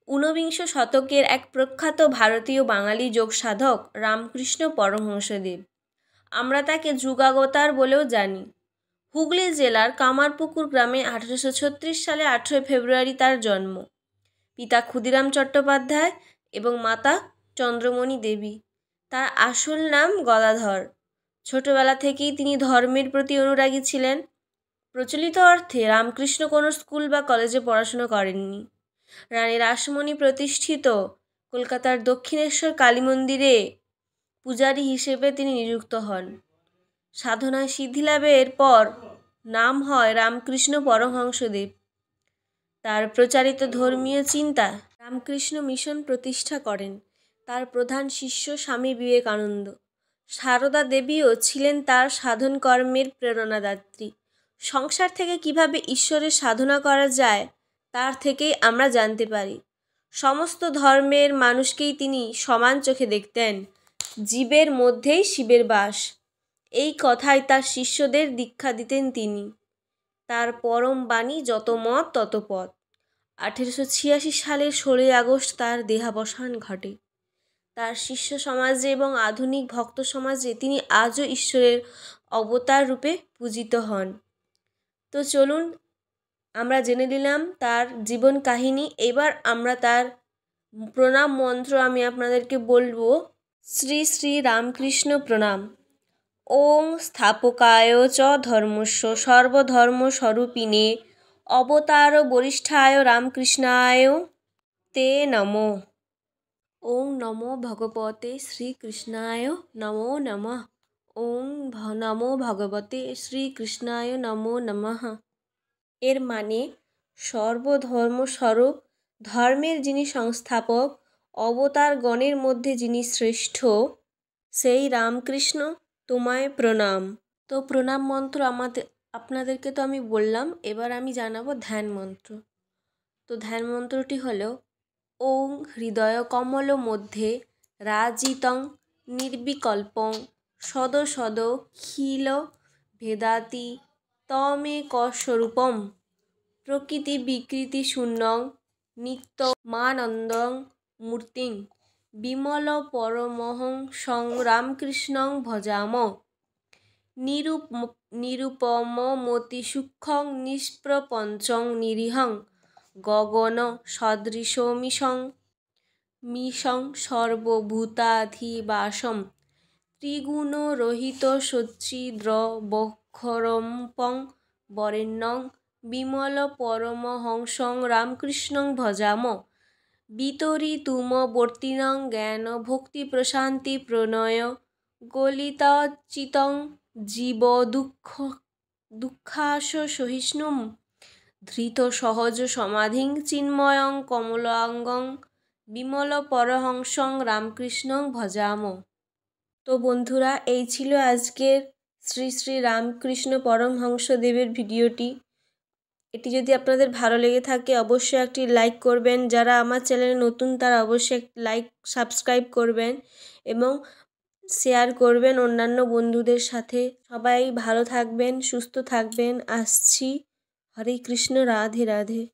ঊনবিংশ শতকের এক প্রখ্যাত ভারতীয় বাঙালি যোগ সাধক রামকৃষ্ণ পরমহংসদেব। আমরা তাকে যুগাবতার বলেও জানি। হুগলি জেলার কামারপুকুর গ্রামে 1836 সালে 18 ফেব্রুয়ারি তার জন্ম। পিতা ক্ষুদিরাম চট্টোপাধ্যায় এবং মাতা চন্দ্রমণি দেবী। তার আসল নাম গদাধর। ছোটবেলা থেকেই তিনি ধর্মের প্রতি অনুরাগী ছিলেন। প্রচলিত অর্থে রামকৃষ্ণ কোনো স্কুল বা কলেজে পড়াশুনো করেননি। রানী রাসমণি প্রতিষ্ঠিত কলকাতার দক্ষিণেশ্বর কালী মন্দিরে পূজারী হিসেবে তিনি নিযুক্ত হন। সাধনায় সিদ্ধিলাভের পর নাম হয় রামকৃষ্ণ পরমহংসদেব। তার প্রচারিত ধর্মীয় চিন্তা রামকৃষ্ণ মিশন প্রতিষ্ঠা করেন। তার প্রধান শিষ্য স্বামী বিবেকানন্দ। সারদা দেবীও ছিলেন তার সাধন কর্মের প্রেরণাদাত্রী। সংসার থেকে কিভাবে ঈশ্বরের সাধনা করা যায় তার থেকেই আমরা জানতে পারি। সমস্ত ধর্মের মানুষকেই তিনি সমান চোখে দেখতেন। জীবের মধ্যেই শিবের বাস, এই কথায় তার শিষ্যদের দীক্ষা দিতেন তিনি। তার পরম বাণী যত মত তত পথ। 1886 সালের 16 আগস্ট তার দেহাবসান ঘটে। তার শিষ্য সমাজে এবং আধুনিক ভক্ত সমাজে তিনি আজও ঈশ্বরের অবতার রূপে পূজিত হন। তো চলুন আমরা জেনে নিলাম তার জীবন কাহিনী। এবার আমরা তার প্রণাম মন্ত্র আমি আপনাদেরকে বলবো। শ্রী শ্রী রামকৃষ্ণ প্রণাম। ওং স্থাপকায় চ ধর্মস্য সর্বধর্মস্বরূপিণে অবতার বরিষ্ঠায় রামকৃষ্ণায় তে নমো। ওং নমো ভগবতে শ্রীকৃষ্ণায় নমো নমঃ। ওং নমো ভগবতে শ্রীকৃষ্ণায় নমো নমঃ। এর মানে সর্বধর্মস্বরূপ, ধর্মের যিনি সংস্থাপক, অবতারগণের মধ্যে যিনি শ্রেষ্ঠ, সেই রামকৃষ্ণ তোমায় প্রণাম। তো প্রণাম মন্ত্র আপনাদেরকে তো আমি বললাম, এবার আমি জানাবো ধ্যান মন্ত্র। তো ধ্যান মন্ত্রটি হলো ওং হৃদয় কমল মধ্যে রাজিতং নির্বিকল্পং সদ সদ খিল ভেদাতি তমেকস্বরূপম প্রকৃতি বিকৃতি শূন্যং নিত্য মানন্দং মূর্তিং বিমল পরমহংসং রামকৃষ্ণং ভজাম। নিরুপম মতি সূক্ষ্মং নিষ্প্রপঞ্চং নিরীহং গগন সদৃশমিশং মিশং সর্বভূতাধিবাসম ত্রিগুণরহিত সচ্চিদ্রবক্ষরম্পং বরেণ্যং বিমল পরমহংসং রামকৃষ্ণং ভজাম। বিতরিতুমবর্তিনং জ্ঞান ভক্তি প্রশান্তি প্রণয় গলিতাচিতং জীব দুঃখাস সহিষ্ণুম ধৃত সহজ সমাধিং চিন্ময়ং কমলাঙ্গং বিমল পরমহংসং রামকৃষ্ণং ভজাম। তো বন্ধুরা, এই ছিল আজকের শ্রী শ্রী রামকৃষ্ণ পরমহংসদেবের ভিডিওটি। এটি যদি আপনাদের ভালো লেগে থাকে অবশ্যই একটি লাইক করবেন। যারা আমার চ্যানেলে নতুন তারা অবশ্যই লাইক সাবস্ক্রাইব করবেন এবং শেয়ার করবেন অন্যান্য বন্ধুদের সাথে। সবাই ভালো থাকবেন, সুস্থ থাকবেন। আসছি। হরে কৃষ্ণ, রাধে রাধে।